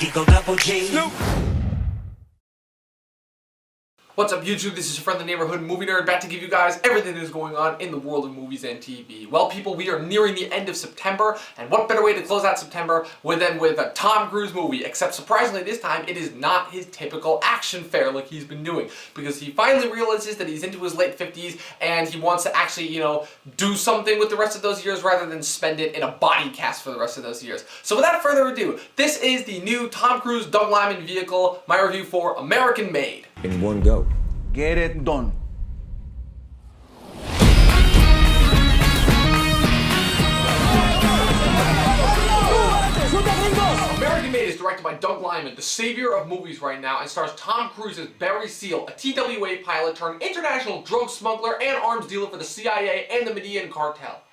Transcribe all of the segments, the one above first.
Eagle double G. What's up YouTube, this is your friendly neighborhood movie nerd, back to give you guys everything that is going on in the world of movies and TV. Well people, we are nearing the end of September, and what better way to close out September than with a Tom Cruise movie, except surprisingly this time it is not his typical action fare like he's been doing, because he finally realizes that he's into his late 50s and he wants to actually, do something with the rest of those years rather than spend it in a body cast for the rest of those years. So without further ado, this is the new Tom Cruise, Doug Liman vehicle, my review for American Made. In one go. Get it done. American Made is directed by Doug Liman, the savior of movies right now, and stars Tom Cruise as Barry Seal, a TWA pilot turned international drug smuggler and arms dealer for the CIA and the Medellin cartel.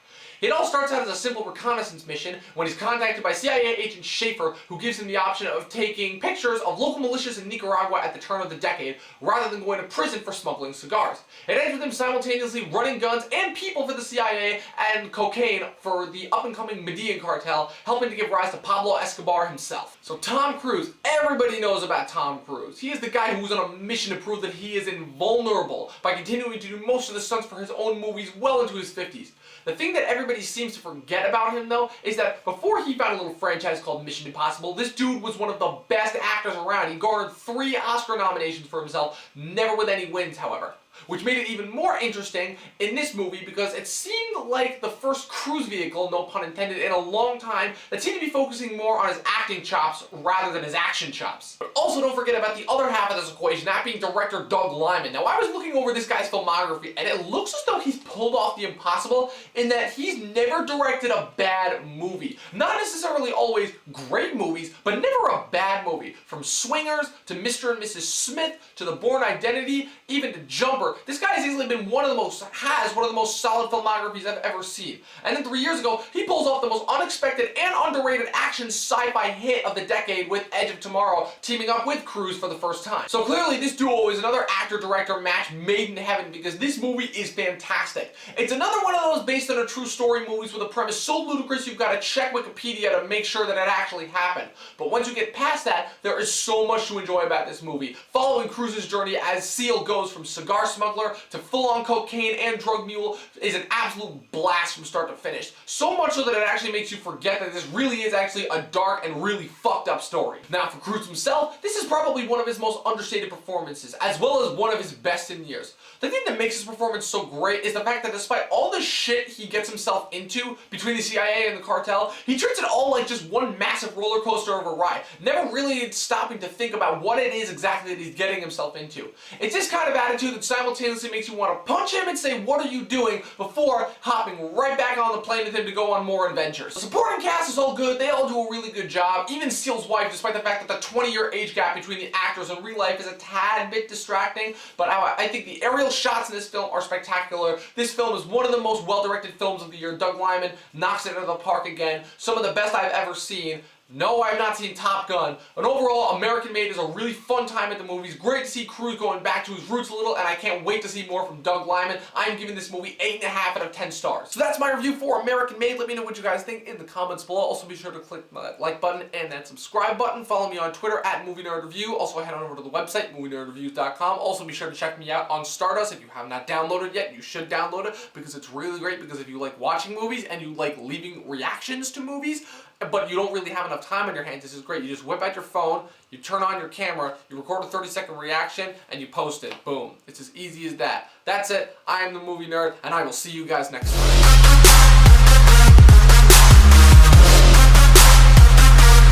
It all starts out as a simple reconnaissance mission when he's contacted by CIA agent Schaefer, who gives him the option of taking pictures of local militias in Nicaragua at the turn of the decade, rather than going to prison for smuggling cigars. It ends with him simultaneously running guns and people for the CIA and cocaine for the up-and-coming Medellin cartel, helping to give rise to Pablo Escobar himself. So Tom Cruise, everybody knows about Tom Cruise. He is the guy who's on a mission to prove that he is invulnerable by continuing to do most of the stunts for his own movies well into his 50s. The thing that everybody seems to forget about him, though, is that before he found a little franchise called Mission Impossible, this dude was one of the best actors around. He garnered 3 Oscar nominations for himself, never with any wins, however. Which made it even more interesting in this movie because it seemed like the first Cruise vehicle, no pun intended, in a long time that seemed to be focusing more on his acting chops rather than his action chops. But also don't forget about the other half of this equation, that being director Doug Liman. Now I was looking over this guy's filmography and it looks as though he's pulled off the impossible in that he's never directed a bad movie. Not necessarily always great movies, but never a bad movie. From Swingers to Mr. and Mrs. Smith to The Bourne Identity, even to Jumper. This guy has easily been one of the most solid filmographies I've ever seen. And then 3 years ago, he pulls off the most unexpected and underrated action sci-fi hit of the decade with Edge of Tomorrow, teaming up with Cruise for the first time. So clearly this duo is another actor-director match made in heaven because this movie is fantastic. It's another one of those based on a true story movies with a premise so ludicrous you've got to check Wikipedia to make sure that it actually happened. But once you get past that, there is so much to enjoy about this movie, following Cruise's journey as Seal goes from cigar smuggler to full-on cocaine and drug mule is an absolute blast from start to finish. So much so that it actually makes you forget that this really is actually a dark and really fucked up story. Now for Cruise himself, this is probably one of his most understated performances, as well as one of his best in years. The thing that makes his performance so great is the fact that despite all the shit he gets himself into between the CIA and the cartel, he treats it all like just one massive roller coaster of a ride, never really stopping to think about what it is exactly that he's getting himself into. It's this kind of attitude that simultaneously makes you want to punch him and say, "What are you doing?" before hopping right back on the plane with him to go on more adventures. The supporting cast is all good, they all do a really good job. Even Seal's wife, despite the fact that the 20-year age gap between the actors in real life is a tad bit distracting, but I think the aerial shots in this film are spectacular. This film is one of the most well-directed films of the year. Doug Liman knocks it out of the park again. Some of the best I've ever seen. No, I've not seen Top Gun. But overall, American Made is a really fun time at the movies. Great to see Cruise going back to his roots a little, and I can't wait to see more from Doug Liman. I'm giving this movie 8.5 out of 10 stars. So that's my review for American Made. Let me know what you guys think in the comments below. Also be sure to click that like button and that subscribe button. Follow me on Twitter at Movie Nerd Review. Also head on over to the website, movienerdreviews.com. Also be sure to check me out on Stardust. If you have not downloaded yet, you should download it because it's really great, because if you like watching movies and you like leaving reactions to movies, but you don't really have enough time on your hands, this is great. You just whip out your phone, you turn on your camera, you record a 30-second reaction, and you post it. Boom. It's as easy as that. That's it. I am the Movie Nerd, and I will see you guys next time.